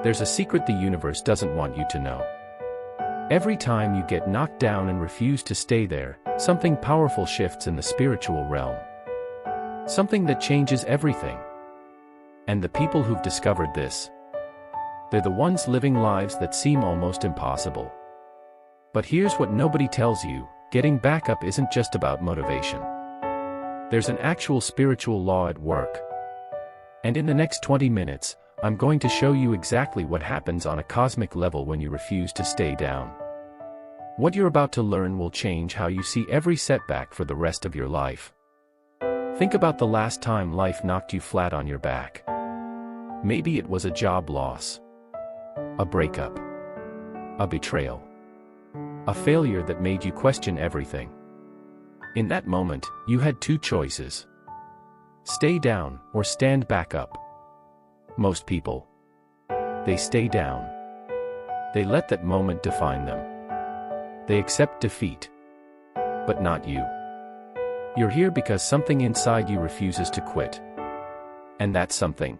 There's a secret the universe doesn't want you to know. Every time you get knocked down and refuse to stay there, something powerful shifts in the spiritual realm. Something that changes everything. And the people who've discovered this, they're the ones living lives that seem almost impossible. But here's what nobody tells you: getting back up isn't just about motivation. There's an actual spiritual law at work. And in the next 20 minutes, I'm going to show you exactly what happens on a cosmic level when you refuse to stay down. What you're about to learn will change how you see every setback for the rest of your life. Think about the last time life knocked you flat on your back. Maybe it was a job loss, a breakup, a betrayal, a failure that made you question everything. In that moment, you had two choices: stay down or stand back up. Most people, they stay down. They let that moment define them. They accept defeat. But not you. You're here because something inside you refuses to quit. And that's something,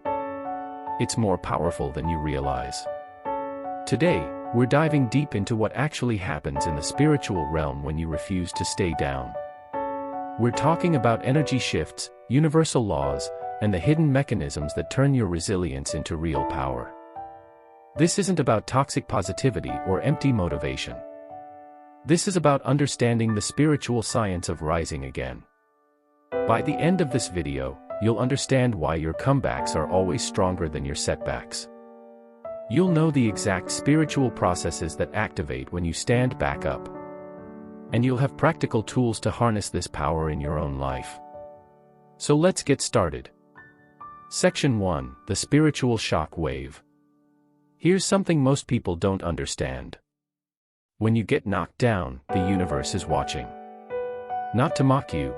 it's more powerful than you realize. Today, we're diving deep into what actually happens in the spiritual realm when you refuse to stay down. We're talking about energy shifts, universal laws, and the hidden mechanisms that turn your resilience into real power. This isn't about toxic positivity or empty motivation. This is about understanding the spiritual science of rising again. By the end of this video, you'll understand why your comebacks are always stronger than your setbacks. You'll know the exact spiritual processes that activate when you stand back up. And you'll have practical tools to harness this power in your own life. So let's get started. Section 1: The Spiritual Shock Wave. Here's something most people don't understand. When you get knocked down, the universe is watching. Not to mock you.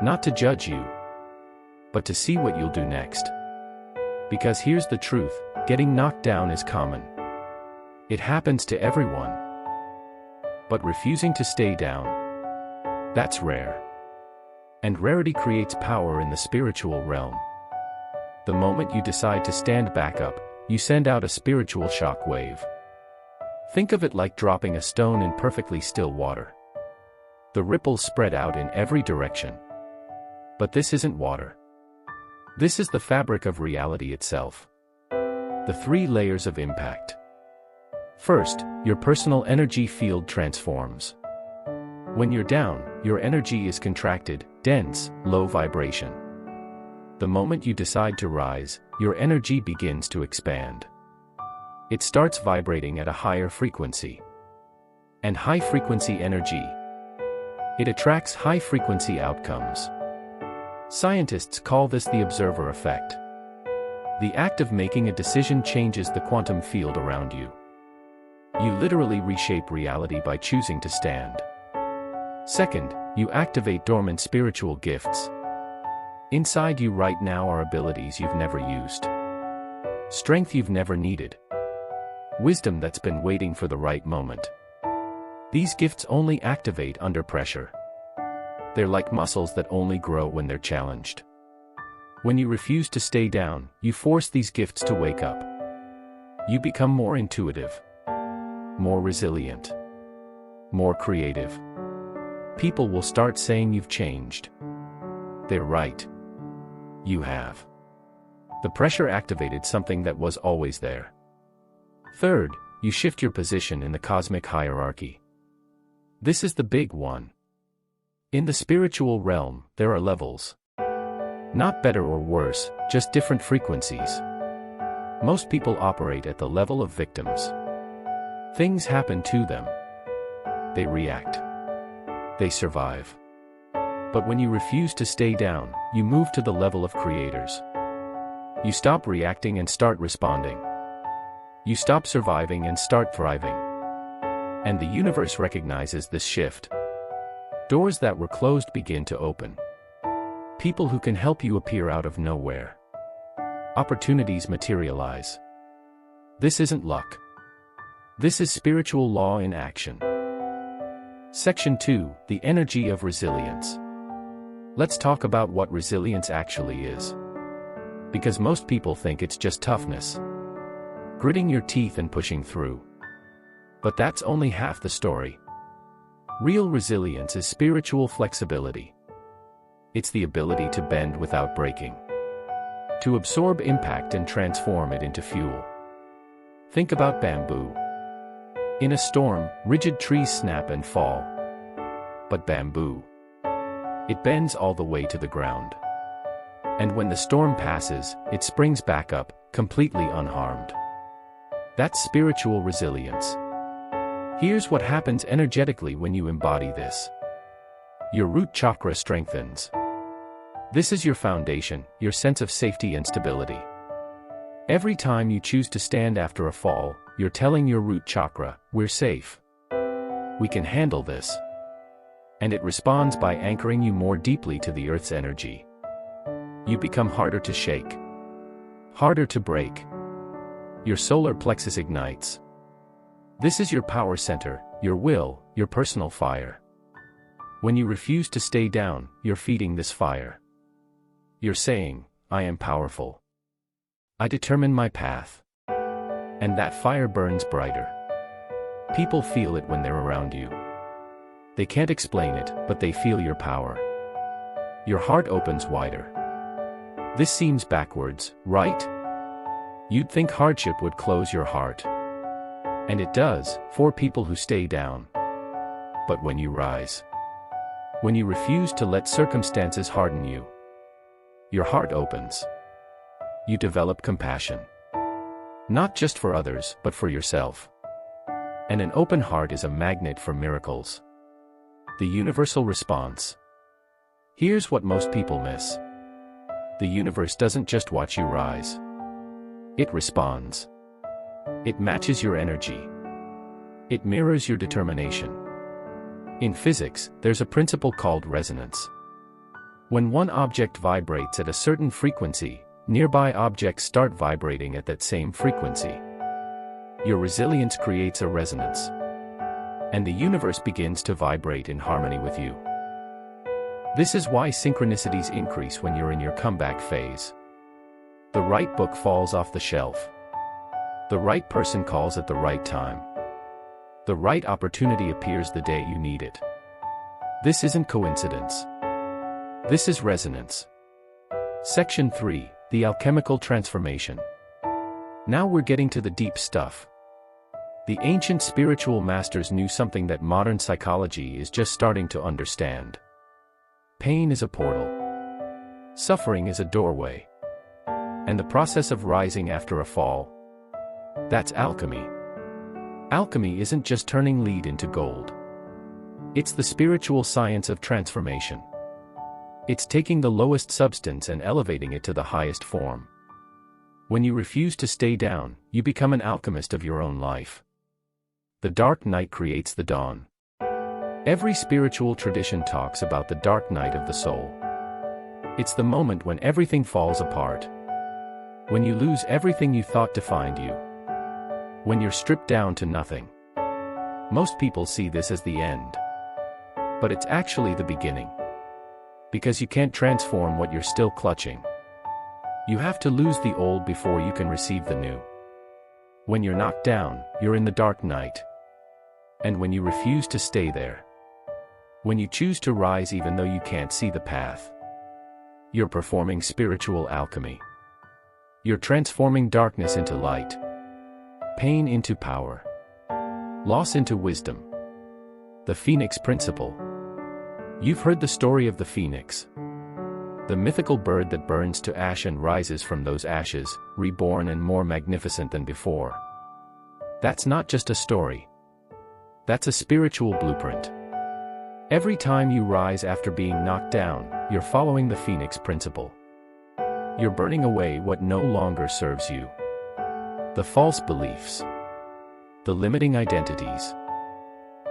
Not to judge you. But to see what you'll do next. Because here's the truth: getting knocked down is common. It happens to everyone. But refusing to stay down, that's rare. And rarity creates power in the spiritual realm. The moment you decide to stand back up, you send out a spiritual shock wave. Think of it like dropping a stone in perfectly still water. The ripples spread out in every direction. But this isn't water. This is the fabric of reality itself. The 3 layers of impact. First, your personal energy field transforms. When you're down, your energy is contracted, dense, low vibration. The moment you decide to rise, your energy begins to expand. It starts vibrating at a higher frequency. And high-frequency energy, it attracts high-frequency outcomes. Scientists call this the observer effect. The act of making a decision changes the quantum field around you. You literally reshape reality by choosing to stand. Second, you activate dormant spiritual gifts. Inside you right now are abilities you've never used. Strength you've never needed. Wisdom that's been waiting for the right moment. These gifts only activate under pressure. They're like muscles that only grow when they're challenged. When you refuse to stay down, you force these gifts to wake up. You become more intuitive, more resilient, more creative. People will start saying you've changed. They're right. You have. The pressure activated something that was always there. Third, you shift your position in the cosmic hierarchy. This is the big one. In the spiritual realm, there are levels. Not better or worse, just different frequencies. Most people operate at the level of victims. Things happen to them. They react. They survive. But when you refuse to stay down, you move to the level of creators. You stop reacting and start responding. You stop surviving and start thriving. And the universe recognizes this shift. Doors that were closed begin to open. People who can help you appear out of nowhere. Opportunities materialize. This isn't luck. This is spiritual law in action. Section 2: The Energy of Resilience. Let's talk about what resilience actually is. Because most people think it's just toughness. gritting your teeth and pushing through. But that's only half the story. Real resilience is spiritual flexibility. It's the ability to bend without breaking, to absorb impact and transform it into fuel. Think about bamboo. In a storm, rigid trees snap and fall. But bamboo, it bends all the way to the ground. And when the storm passes, it springs back up, completely unharmed. That's spiritual resilience. Here's what happens energetically when you embody this. Your root chakra strengthens. This is your foundation, your sense of safety and stability. Every time you choose to stand after a fall, you're telling your root chakra, we're safe. We can handle this. And it responds by anchoring you more deeply to the earth's energy. You become harder to shake, harder to break. Your solar plexus ignites. This is your power center, your will, your personal fire. When you refuse to stay down, you're feeding this fire. You're saying, I am powerful. I determine my path. And that fire burns brighter. People feel it when they're around you. They can't explain it, but they feel your power. Your heart opens wider. This seems backwards, right? You'd think hardship would close your heart. And it does, for people who stay down. But when you rise, when you refuse to let circumstances harden you, your heart opens. You develop compassion. Not just for others, but for yourself. And an open heart is a magnet for miracles. The universal response. Here's what most people miss. The universe doesn't just watch you rise. It responds. It matches your energy. It mirrors your determination. In physics, there's a principle called resonance. When one object vibrates at a certain frequency, nearby objects start vibrating at that same frequency. Your resilience creates a resonance. And the universe begins to vibrate in harmony with you. This is why synchronicities increase when you're in your comeback phase. The right book falls off the shelf. The right person calls at the right time. The right opportunity appears the day you need it. This isn't coincidence. This is resonance. Section 3, the alchemical transformation. Now we're getting to the deep stuff. The ancient spiritual masters knew something that modern psychology is just starting to understand. Pain is a portal. Suffering is a doorway. And the process of rising after a fall, that's alchemy. Alchemy isn't just turning lead into gold. It's the spiritual science of transformation. It's taking the lowest substance and elevating it to the highest form. When you refuse to stay down, you become an alchemist of your own life. The dark night creates the dawn. Every spiritual tradition talks about the dark night of the soul. It's the moment when everything falls apart. When you lose everything you thought defined you. When you're stripped down to nothing. Most people see this as the end. But it's actually the beginning. Because you can't transform what you're still clutching. You have to lose the old before you can receive the new. When you're knocked down, you're in the dark night. And when you refuse to stay there. When you choose to rise even though you can't see the path. You're performing spiritual alchemy. You're transforming darkness into light. Pain into power. Loss into wisdom. The Phoenix Principle. You've heard the story of the phoenix. The mythical bird that burns to ash and rises from those ashes, reborn and more magnificent than before. That's not just a story. That's a spiritual blueprint. Every time you rise after being knocked down, you're following the Phoenix Principle. You're burning away what no longer serves you. The false beliefs. The limiting identities.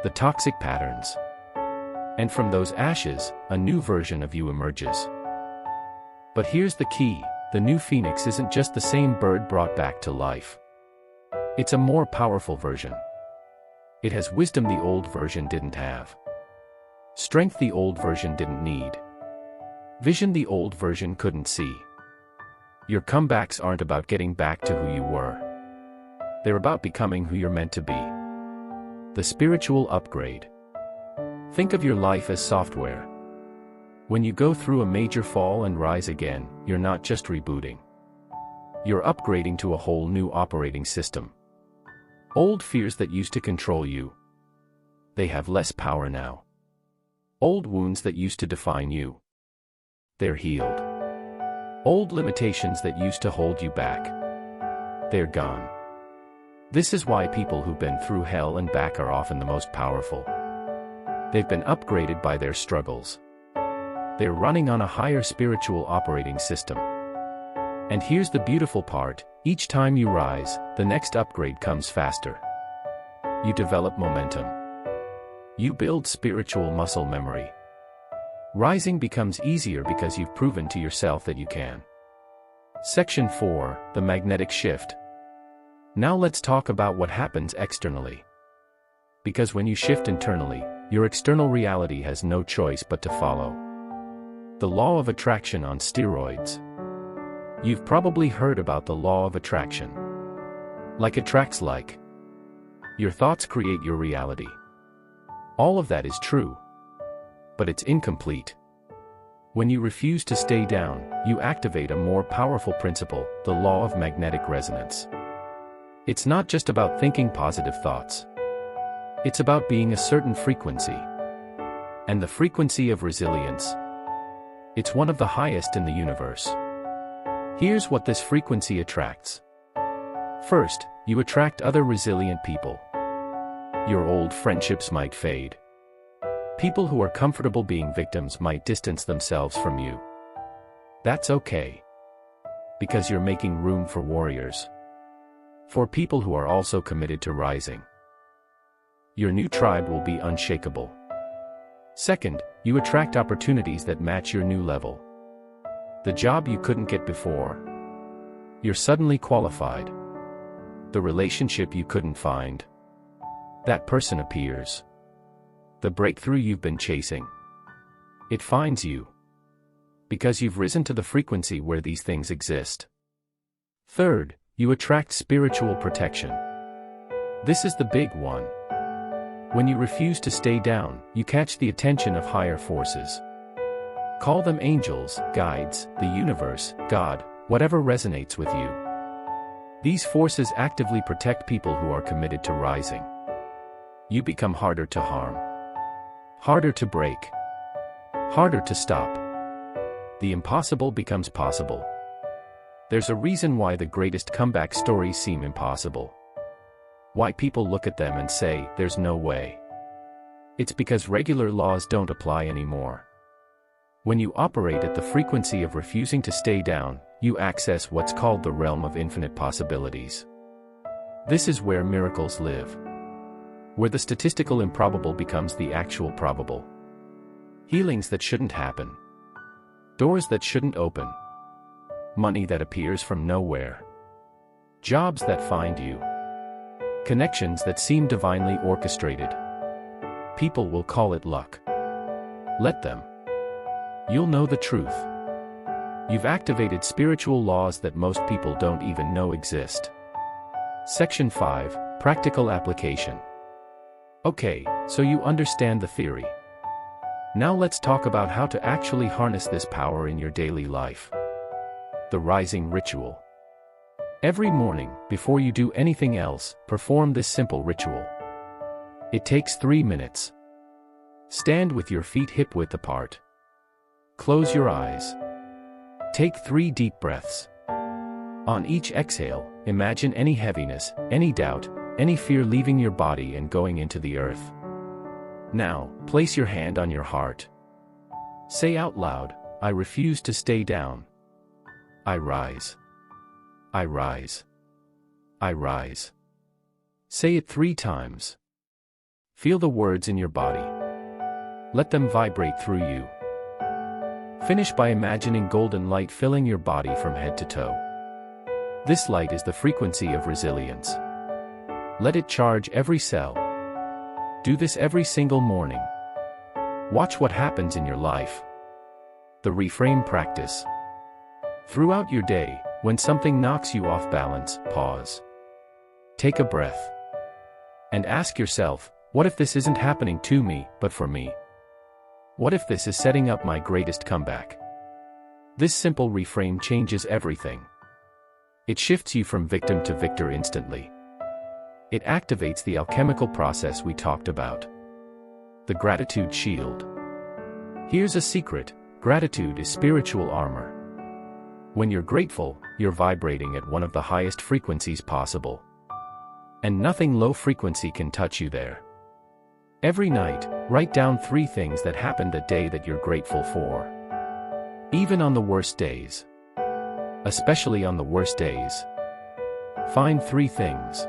The toxic patterns. And from those ashes, a new version of you emerges. But here's the key, the new phoenix isn't just the same bird brought back to life. It's a more powerful version. It has wisdom the old version didn't have. Strength the old version didn't need. Vision the old version couldn't see. Your comebacks aren't about getting back to who you were. They're about becoming who you're meant to be. The spiritual upgrade. Think of your life as software. When you go through a major fall and rise again, you're not just rebooting. You're upgrading to a whole new operating system. Old fears that used to control you, they have less power now. Old wounds that used to define you, they're healed. Old limitations that used to hold you back, they're gone. This is why people who've been through hell and back are often the most powerful. They've been upgraded by their struggles. They're running on a higher spiritual operating system. And here's the beautiful part, each time you rise, the next upgrade comes faster. You develop momentum. You build spiritual muscle memory. Rising becomes easier because you've proven to yourself that you can. Section 4, the magnetic shift. Now let's talk about what happens externally. Because when you shift internally, your external reality has no choice but to follow. The law of attraction on steroids. You've probably heard about the law of attraction. Like attracts like. Your thoughts create your reality. All of that is true. But it's incomplete. When you refuse to stay down, you activate a more powerful principle, the law of magnetic resonance. It's not just about thinking positive thoughts. It's about being a certain frequency. And the frequency of resilience. It's one of the highest in the universe. Here's what this frequency attracts. First, you attract other resilient people. Your old friendships might fade. People who are comfortable being victims might distance themselves from you. That's okay. Because you're making room for warriors. For people who are also committed to rising. Your new tribe will be unshakable. Second, you attract opportunities that match your new level. The job you couldn't get before. You're suddenly qualified. The relationship you couldn't find. That person appears. The breakthrough you've been chasing. It finds you. Because you've risen to the frequency where these things exist. Third, you attract spiritual protection. This is the big one. When you refuse to stay down, you catch the attention of higher forces. Call them angels, guides, the universe, God, whatever resonates with you. These forces actively protect people who are committed to rising. You become harder to harm. Harder to break. Harder to stop. The impossible becomes possible. There's a reason why the greatest comeback stories seem impossible. Why people look at them and say, there's no way. It's because regular laws don't apply anymore. When you operate at the frequency of refusing to stay down, you access what's called the realm of infinite possibilities. This is where miracles live. Where the statistical improbable becomes the actual probable. Healings that shouldn't happen. Doors that shouldn't open. Money that appears from nowhere. Jobs that find you. Connections that seem divinely orchestrated. People will call it luck. Let them. You'll know the truth. You've activated spiritual laws that most people don't even know exist. Section 5, Practical Application. Okay, so you understand the theory. Now let's talk about how to actually harness this power in your daily life. The rising ritual. Every morning, before you do anything else, perform this simple ritual. It takes 3 minutes. Stand with your feet hip-width apart. Close your eyes. Take 3 deep breaths. On each exhale, imagine any heaviness, any doubt, any fear leaving your body and going into the earth. Now, place your hand on your heart. Say out loud, I refuse to stay down. I rise. I rise. I rise. Say it 3 times. Feel the words in your body. Let them vibrate through you. Finish by imagining golden light filling your body from head to toe. This light is the frequency of resilience. Let it charge every cell. Do this every single morning. Watch what happens in your life. The reframe practice. Throughout your day, when something knocks you off balance, pause. take a breath. And ask yourself, what if this isn't happening to me, but for me? What if this is setting up my greatest comeback? This simple reframe changes everything. It shifts you from victim to victor instantly. It activates the alchemical process we talked about. The gratitude shield. Here's a secret: gratitude is spiritual armor. When you're grateful, you're vibrating at one of the highest frequencies possible. And nothing low frequency can touch you there. Every night, write down 3 things that happened that day that you're grateful for. Even on the worst days. Especially on the worst days. Find 3 things.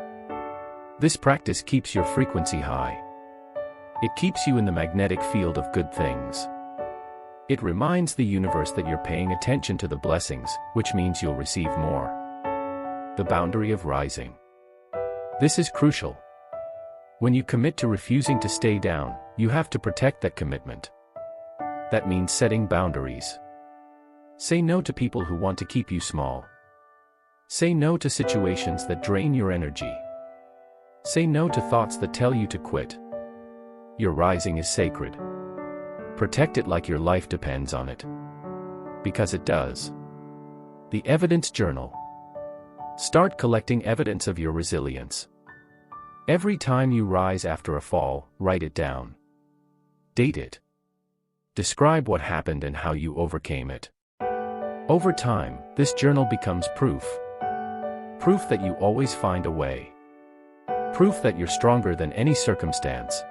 This practice keeps your frequency high. It keeps you in the magnetic field of good things. It reminds the universe that you're paying attention to the blessings, which means you'll receive more. The boundary of rising. This is crucial. When you commit to refusing to stay down, you have to protect that commitment. That means setting boundaries. Say no to people who want to keep you small. Say no to situations that drain your energy. Say no to thoughts that tell you to quit. Your rising is sacred. Protect it like your life depends on it. Because it does. The Evidence Journal. Start collecting evidence of your resilience. Every time you rise after a fall, write it down. Date it. Describe what happened and how you overcame it. Over time, this journal becomes proof. Proof that you always find a way. Proof that you're stronger than any circumstance.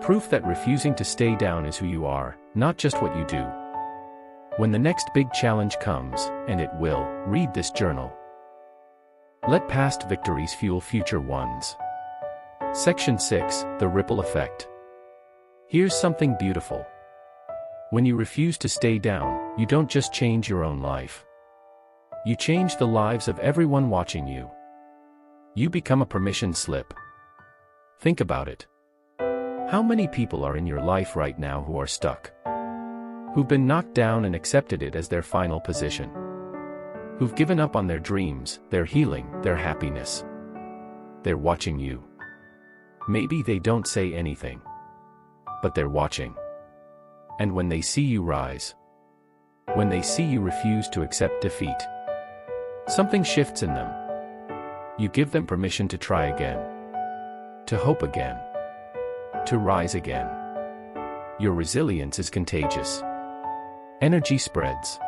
Proof that refusing to stay down is who you are, not just what you do. When the next big challenge comes, and it will, read this journal. Let past victories fuel future ones. Section 6, The Ripple Effect. Here's something beautiful. When you refuse to stay down, you don't just change your own life. You change the lives of everyone watching you. You become a permission slip. Think about it. How many people are in your life right now who are stuck? Who've been knocked down and accepted it as their final position? Who've given up on their dreams, their healing, their happiness? They're watching you. Maybe they don't say anything. But they're watching. And when they see you rise, when they see you refuse to accept defeat, something shifts in them. You give them permission to try again. To hope again. To rise again. Your resilience is contagious. Energy spreads.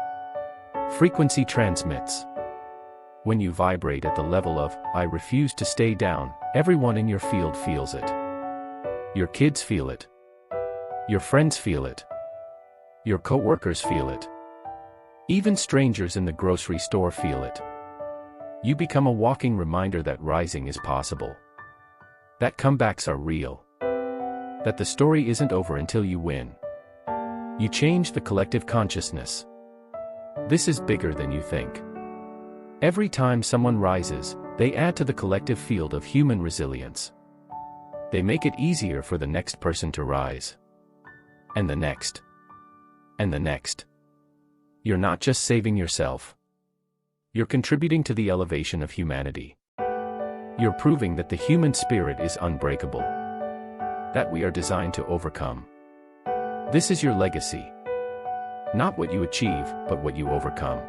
Frequency transmits. When you vibrate at the level of, I refuse to stay down, everyone in your field feels it. Your kids feel it. Your friends feel it. Your coworkers feel it. Even strangers in the grocery store feel it. You become a walking reminder that rising is possible. That comebacks are real. That the story isn't over until you win. You change the collective consciousness. This is bigger than you think. Every time someone rises, they add to the collective field of human resilience. They make it easier for the next person to rise. And the next. And the next. You're not just saving yourself. You're contributing to the elevation of humanity. You're proving that the human spirit is unbreakable. That we are designed to overcome. This is your legacy. Not what you achieve, but what you overcome.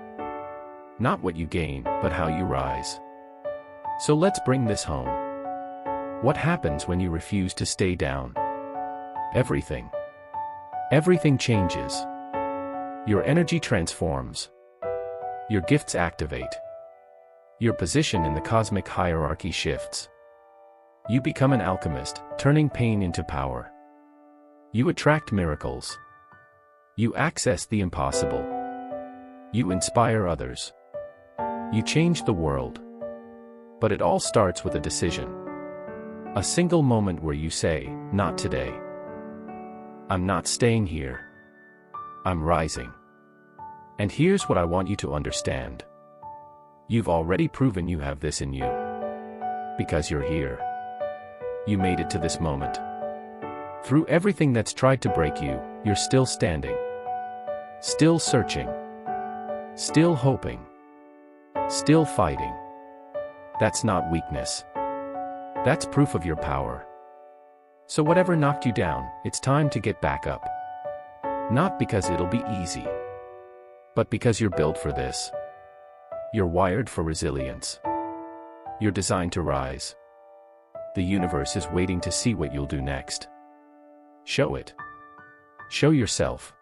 Not what you gain, but how you rise. So let's bring this home. What happens when you refuse to stay down? Everything. Everything changes. Your energy transforms. Your gifts activate. Your position in the cosmic hierarchy shifts. You become an alchemist, turning pain into power. You attract miracles. You access the impossible. You inspire others. You change the world. But it all starts with a decision. A single moment where you say, not today. I'm not staying here. I'm rising. And here's what I want you to understand. You've already proven you have this in you. Because you're here. You made it to this moment. Through everything that's tried to break you, you're still standing. Still searching. Still hoping. Still fighting. That's not weakness. That's proof of your power. So whatever knocked you down, it's time to get back up. Not because it'll be easy, but because you're built for this. You're wired for resilience. You're designed to rise. The universe is waiting to see what you'll do next. Show it. Show yourself.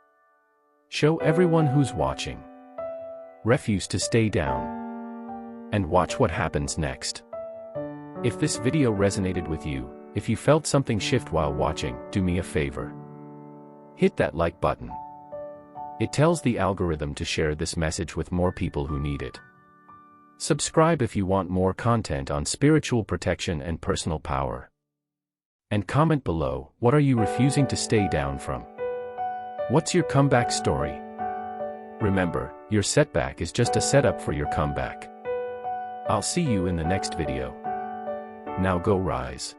Show everyone who's watching. Refuse to stay down. And watch what happens next. If this video resonated with you, if you felt something shift while watching, do me a favor. Hit that like button. It tells the algorithm to share this message with more people who need it. Subscribe if you want more content on spiritual protection and personal power. And comment below, what are you refusing to stay down from? What's your comeback story? Remember, your setback is just a setup for your comeback. I'll see you in the next video. Now go rise.